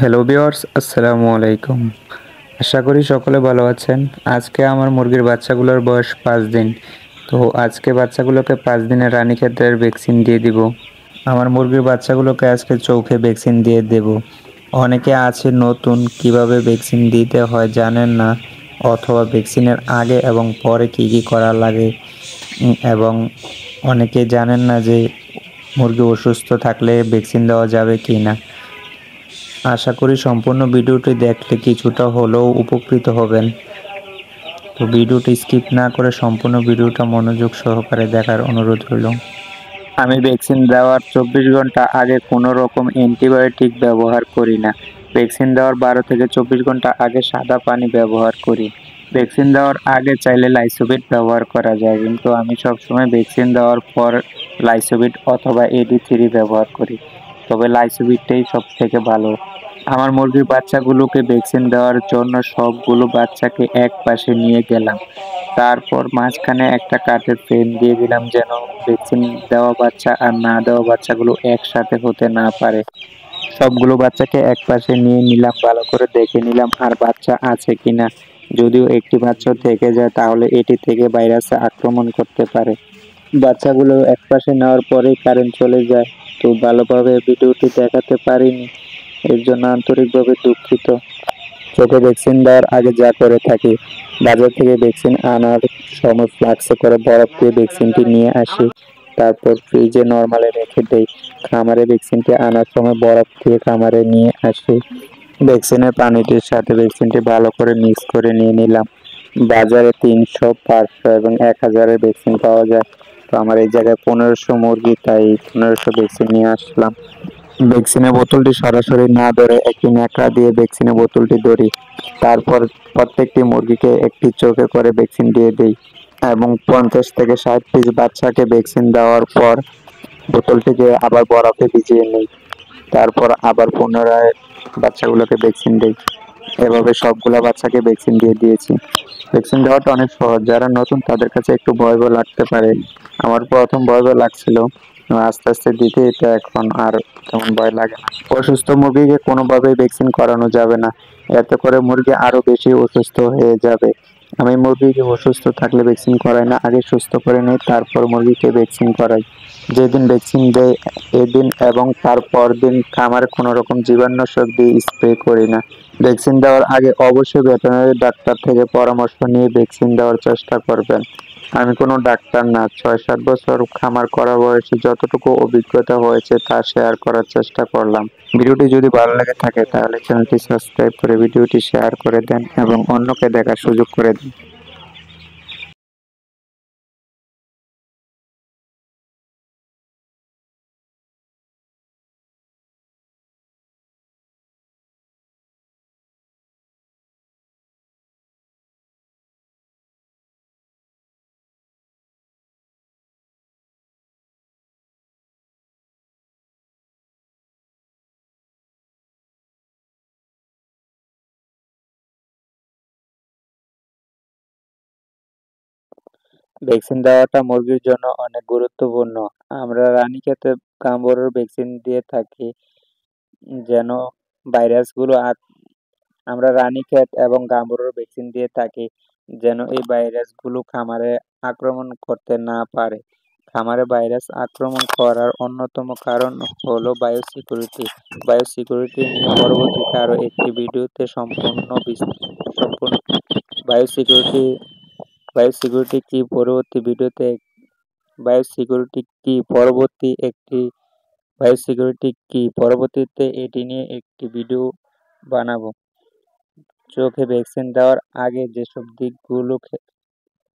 Hello viewers, আসসালামু আলাইকুম। আশা করি সকলে ভালো আছেন। আজকে আমার মুরগির বাচ্চাগুলোর বয়স 5 দিন। তো আজকে বাচ্চাগুলোকে 5 দিনের রানীক্ষেতের ভ্যাকসিন দিয়ে দিব। আমার মুরগির বাচ্চাগুলোকে আজকে চোখে ভ্যাকসিন দিয়ে দেব। অনেকে আছে নতুন, কিভাবে ভ্যাকসিন দিতে হয় জানেন না, অথবা ভ্যাকসিনের আগে এবং পরে কি কি করা লাগে, এবং অনেকে জানেন না যে মুরগি অসুস্থ থাকলে ভ্যাকসিন দেওয়া যাবে কি না। আশা করি সম্পূর্ণ ভিডিওটি দেখলে কিছুটা হলেও উপকৃত হবেন। তো ভিডিওটি স্কিপ না করে সম্পূর্ণ ভিডিওটা মনোযোগ সহকারে দেখার অনুরোধ রইল। আমি ভ্যাকসিন দেওয়ার 24 ঘন্টা আগে কোনো রকম অ্যান্টিবায়োটিক ব্যবহার করি না। ভ্যাকসিন দেওয়ার 12 থেকে 24 ঘন্টা আগে সাদা পানি ব্যবহার করি। ভ্যাকসিন দেওয়ার আগে চাইলে লাইসোভিট ব্যবহার করা যায়, কিন্তু আমি সবসময় ভ্যাকসিন দেওয়ার পর লাইসোভিট অথবা AD3 ব্যবহার করি। তবে লাইসোভিটটাই সব থেকে ভালো। আমার মুরগির বাচ্চাগুলোকে ভ্যাকসিন দেওয়ার জন্য সবগুলো বাচ্চাকে এক পাশে নিয়ে গেলাম। তারপর মাঝখানে একটা কাঠের ফ্রেম দিয়ে দিলাম, যেন ভ্যাকসিন দেওয়া বাচ্চা আর না দেওয়া বাচ্চাগুলো একসাথে হতে না পারে। সবগুলো বাচ্চাকে একপাশে নিয়ে নিলাম, ভালো করে দেখে নিলাম আর বাচ্চা আছে কিনা। যদিও একটি বাচ্চা থেকে যায় তাহলে এটি থেকে ভাইরাস আক্রমণ করতে পারে। বাচ্চাগুলো একপাশে নেওয়ার পরেই কারেন্ট চলে যায়। তো ভালোভাবে ভিডিওটি দেখাতে পারিনি, এর জন্য আন্তরিকভাবে দুঃখিত। চোখে ভ্যাকসিন দেওয়ার আগে যা করে থাকি, বাজার থেকে ভ্যাকসিন আনার সময় ফ্লাক্সে করে বরফ দিয়ে ভ্যাকসিনটি নিয়ে আসি, তারপর ফ্রিজে নর্মালে রেখে দেই। খামারে ভ্যাকসিনটি আনার সময় বরফ দিয়ে খামারে নিয়ে আসি। ভ্যাকসিনের পানিটির সাথে ভ্যাকসিনটি ভালো করে মিক্স করে নিয়ে নিলাম। বাজারে 300, 500 এবং 1000-এর ভ্যাকসিন পাওয়া যায়। তো আমার এই জায়গায় 1500 মুরগি, তাই 1500 ভ্যাকসিন নিয়ে আসলাম। ভ্যাকসিনের বোতলটি সরাসরি না ধরে একটি ন্যাকড়া দিয়ে ভ্যাকসিনের বোতলটি ধরি। তারপর প্রত্যেকটি মুরগিকে একটি চোখে করে ভ্যাকসিন দিয়ে দিই এবং 50 থেকে 60 পিস বাচ্চাকে ভ্যাকসিন দেওয়ার পর বোতলটিকে আবার বরফে ভিজিয়ে নিই। তারপর আবার পুনরায় বাচ্চাগুলোকে ভ্যাকসিন দিই। এভাবে সবগুলা বাচ্চাকে ভ্যাকসিন দিয়ে দিয়েছি। ভ্যাকসিন দেওয়াটা অনেক সহজ, যারা নতুন তাদের কাছে একটু ভয় ভয় লাগতে পারে। আমার প্রথম ভয় ভয় লাগছিল, আস্তে আস্তে দিতে দিতে এখন আর তেমন ভয় লাগে না। অসুস্থ মুরগিকে কোনোভাবেই ভ্যাকসিন করানো যাবে না, এতে করে মুরগি আরো বেশি অসুস্থ হয়ে যাবে। আমি মুরগিকে অসুস্থ থাকলে ভ্যাকসিন করাই না, আগে সুস্থ করে নিই, তারপর মুরগিকে ভ্যাকসিন করাই। যেদিন ভ্যাকসিন দেয় এদিন এবং তারপর দিন খামারে কোনো রকম জীবাণুনাশক দিয়ে স্প্রে করি না। ভ্যাকসিন দেওয়ার আগে অবশ্যই ভেটেরিনারি ডাক্তার থেকে পরামর্শ নিয়ে ভ্যাকসিন দেওয়ার চেষ্টা করবেন। আমি কোনো ডাক্তার না, 6-7 বছর খামার করা বয়সে যতটুকু অভিজ্ঞতা হয়েছে তা শেয়ার করার চেষ্টা করলাম। ভিডিওটি যদি ভালো লেগে থাকে তাহলে চ্যানেলটি সাবস্ক্রাইব করে ভিডিওটি শেয়ার করে দেন এবং অন্যকে দেখার সুযোগ করে দিন। ভ্যাকসিন দেওয়াটা মুরগির জন্য অনেক গুরুত্বপূর্ণ। আমরা রানীক্ষেতে গাম্বরের ভ্যাকসিন দিয়ে থাকি, যেন ভাইরাসগুলো আমরা রানীক্ষেত এবং গাম্বরের ভ্যাকসিন দিয়ে থাকি, যেন এই ভাইরাসগুলো খামারে আক্রমণ করতে না পারে। খামারে ভাইরাস আক্রমণ করার অন্যতম কারণ হলো বায়োসিকিউরিটি। বায়োসিকিউরিটি নিয়ে পরবর্তীতে আরো একটি ভিডিওতে সম্পূর্ণ বায়োসিকিউরিটি বায়োসিকিউরিটি কি পরবর্তী ভিডিওতে বায়োসিকিউরিটি কি পরবর্তী একটি বায়োসিকিউরিটি কি পরবর্তীতে এটি নিয়ে একটি ভিডিও বানাবো। চোখে ভ্যাকসিন দেওয়ার আগে যেসব দিকগুলো